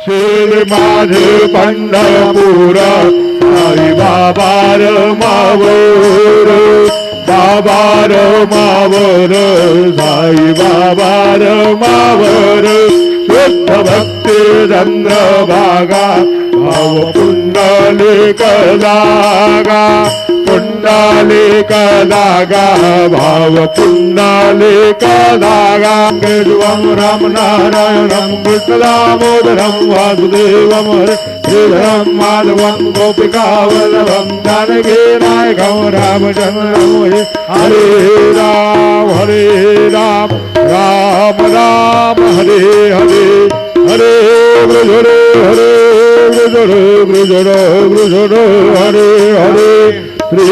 श्री माझे पंढरपूर साई बाबा मावर बाबा मावर साई बाबा मावर शुद्ध भक्ती चंद्रभागा भाव पुंडलिक जागा पुंडलिक जागा भाव पुंडलिक जागा केशवं राम नारायणं कृष्ण दामोदरं वासुदेवं श्रीधरं माधवं गोपिकावल्लभं जानकी नायकं रामचन्द्रं हरे राम राम राम हरे हरे हरे ब्रजरे ब्रजरे ब्रजरे ब्रजरे हरे हरे श्री